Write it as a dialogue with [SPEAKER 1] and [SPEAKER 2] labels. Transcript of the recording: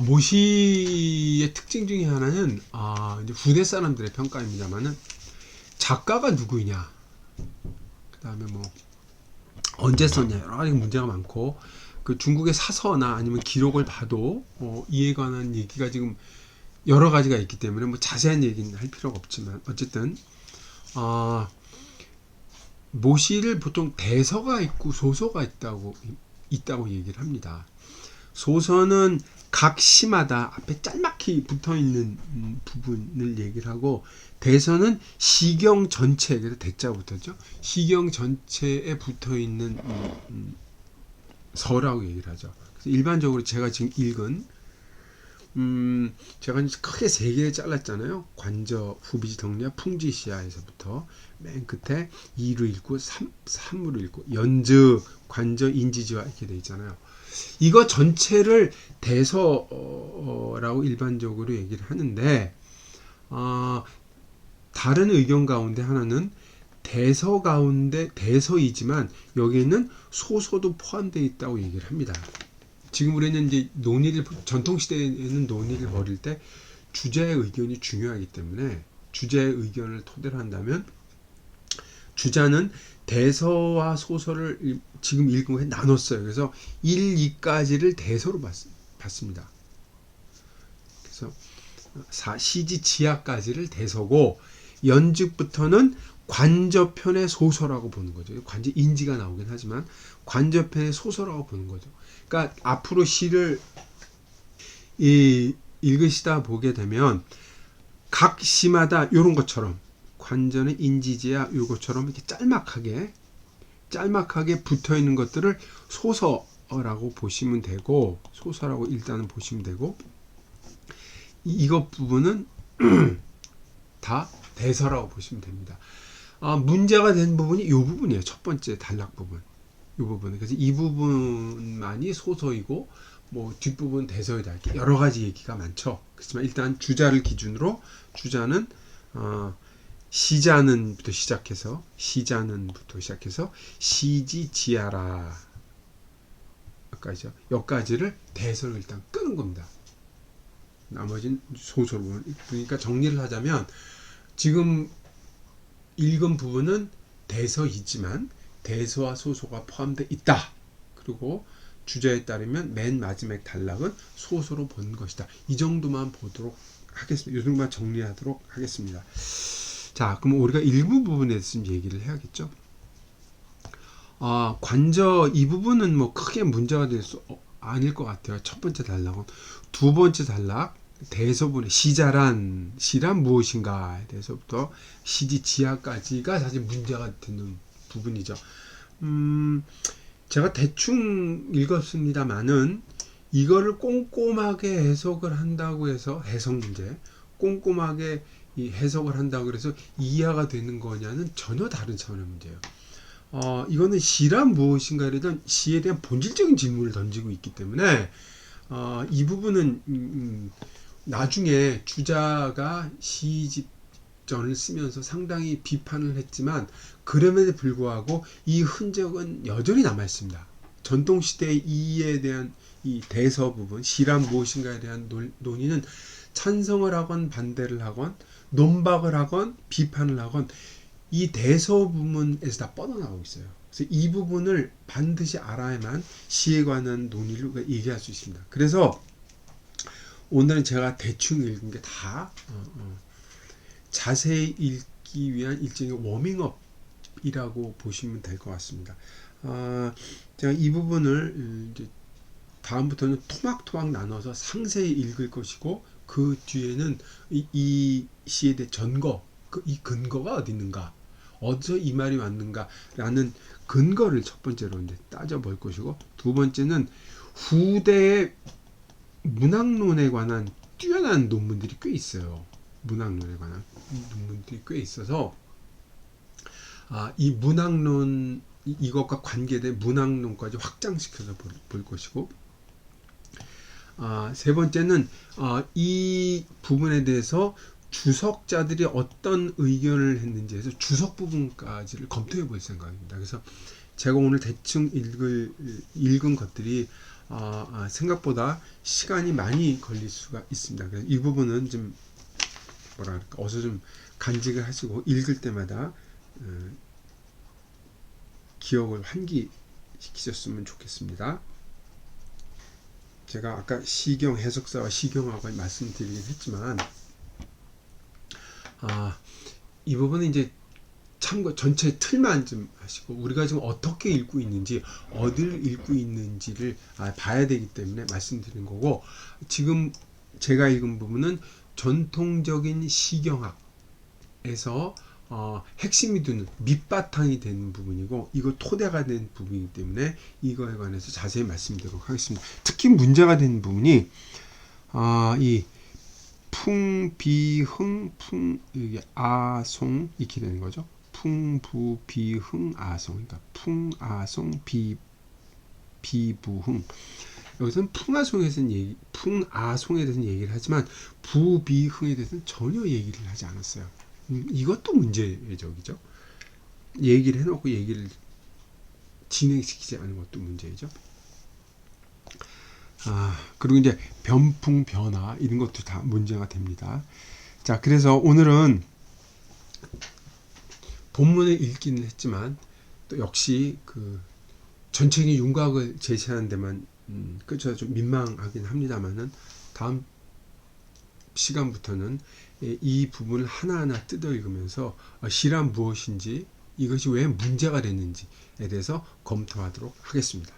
[SPEAKER 1] 모시의 특징 중에 하나는 이제 후대 사람들의 평가입니다만은 작가가 누구냐, 그 다음에 뭐 언제 썼냐 여러 가지 문제가 많고 그 중국의 사서나 아니면 기록을 봐도 이에 관한 얘기가 지금 여러 가지가 있기 때문에 뭐 자세한 얘기는 할 필요가 없지만 어쨌든 모시를 보통 대서가 있고 소서가 있다고 얘기를 합니다. 소서는 각 시마다 앞에 짤막히 붙어있는 부분을 얘기를 하고 대서는 시경 전체, 그래서 대자가 붙었죠. 시경 전체에 붙어있는 서라고 얘기를 하죠. 그래서 일반적으로 제가 지금 읽은 제가 이제 크게 세 개를 잘랐잖아요. 관저, 후비지, 덕리와 풍지시야에서부터 맨 끝에 2로 읽고 3으로 읽고 연즈, 관저, 인지지와 이렇게 돼 있잖아요. 이거 전체를 대서라고 일반적으로 얘기를 하는데 다른 의견 가운데 하나는 대서 가운데 대서이지만 여기에는 소서도 포함되어 있다고 얘기를 합니다. 지금 우리는 이제 전통 시대에는 논의를 벌일 때 주자의 의견이 중요하기 때문에 주자의 의견을 토대로 한다면 주자는 대서와 소서를 지금 읽은 거에 나눴어요. 그래서 1, 2까지를 대서로 봤습니다. 그래서 시지 지하까지를 대서고 연즉부터는 관저편의 소서라고 보는 거죠. 관저 인지가 나오긴 하지만 관저편의 소서라고 보는 거죠. 그러니까 앞으로 시를 읽으시다 보게 되면 각 시마다 이런 것처럼 관전의 인지지야 요것처럼 이렇게 짤막하게 붙어 있는 것들을 소서라고 보시면 되고 소서라고 일단은 보시면 되고 이것 부분은 다 대서라고 보시면 됩니다. 문제가 된 부분이 이 부분이에요. 첫 번째 단락 부분. 이 부분. 그래서 이 부분만이 소서이고 뭐 뒷부분 대서이다. 이렇게 여러 가지 얘기가 많죠. 그렇지만 일단 주자를 기준으로 주자는 시자는부터 시작해서 시지 지하라 여기까지를 대서로 일단 끄는 겁니다. 나머지는 소서로. 그러니까 정리를 하자면 지금 읽은 부분은 대서이지만 대서와 소서가 포함되어 있다. 그리고 주제에 따르면 맨 마지막 단락은 소서로 본 것이다. 이 정도만 보도록 하겠습니다. 이 정도만 정리하도록 하겠습니다. 자, 그럼 우리가 일부 부분에 대해서 얘기를 해야겠죠. 관저 이 부분은 뭐 크게 문제가 될 수 아닐 것 같아요. 첫 번째 단락은. 두 번째 단락 대서분의 시란 무엇인가에 대해서부터 시지 지하까지가 사실 문제가 되는 부분이죠. 제가 대충 읽었습니다만은 이거를 꼼꼼하게 해석을 한다고 해서 해석 문제 꼼꼼하게 이 해석을 한다고 해서 이해가 되는 거냐는 전혀 다른 차원의 문제예요. 이거는 시란 무엇인가에 대한 시에 대한 본질적인 질문을 던지고 있기 때문에 이 부분은 나중에 주자가 시집전을 쓰면서 상당히 비판을 했지만 그럼에도 불구하고 이 흔적은 여전히 남아 있습니다. 전통 시대의 이에 대한 이 대서 부분, 시란 무엇인가에 대한 논의는 찬성을 하건 반대를 하건 논박을 하건 비판을 하건 이 대서 부분에서 다 뻗어나오고 있어요. 그래서 이 부분을 반드시 알아야만 시에 관한 논의를 얘기할 수 있습니다. 그래서 오늘은 제가 대충 읽은 게 다 자세히 읽기 위한 일종의 워밍업이라고 보시면 될 것 같습니다. 제가 이 부분을 이제 다음부터는 토막토막 나눠서 상세히 읽을 것이고 그 뒤에는 이 시에 대해 이 근거가 어디 있는가, 어디서 이 말이 왔는가라는 근거를 첫 번째로 이제 따져볼 것이고 두 번째는 후대의 문학론에 관한 뛰어난 논문들이 꽤 있어요. 문학론에 관한 논문들이 꽤 있어서 이 문학론 이것과 관계된 문학론까지 확장시켜서 볼 것이고 세 번째는 이 부분에 대해서 주석자들이 어떤 의견을 했는지 해서 주석 부분까지를 검토해 볼 생각입니다. 그래서 제가 오늘 대충 읽은 것들이 생각보다 시간이 많이 걸릴 수가 있습니다. 그래서 이 부분은 좀 뭐랄까 어서 좀 간직을 하시고 읽을 때마다 기억을 환기시키셨으면 좋겠습니다. 제가 아까 시경 해석사와 시경학을 말씀드리긴 했지만 이 부분은 이제 참고 전체 틀만 좀 하시고 우리가 지금 어떻게 읽고 있는지 어디를 읽고 있는지를 봐야 되기 때문에 말씀드린 거고, 지금 제가 읽은 부분은 전통적인 시경학에서 핵심이 되는 밑바탕이 되는 부분이고 이거 토대가 된 부분이기 때문에 이거에 관해서 자세히 말씀드리도록 하겠습니다. 특히 문제가 되는 부분이 이 풍비흥 이게 아송 이렇게 되는 거죠. 풍부비흥 아송, 그러니까 풍아송 비부흥. 여기서는 풍아송에 대해서는 얘기를 하지만 부비흥에 대해서는 전혀 얘기를 하지 않았어요. 이것도 문제적이죠. 얘기를 해놓고 얘기를 진행시키지 않은 것도 문제죠. 그리고 이제 변풍 변화 이런 것도 다 문제가 됩니다. 자, 그래서 오늘은 본문을 읽기는 했지만 또 역시 그 전체적인 윤곽을 제시하는 데만 그쵸 좀 민망하긴 합니다만은 다음 시간부터는 이 부분을 하나하나 뜯어 읽으면서 시란 무엇인지 이것이 왜 문제가 됐는지에 대해서 검토하도록 하겠습니다.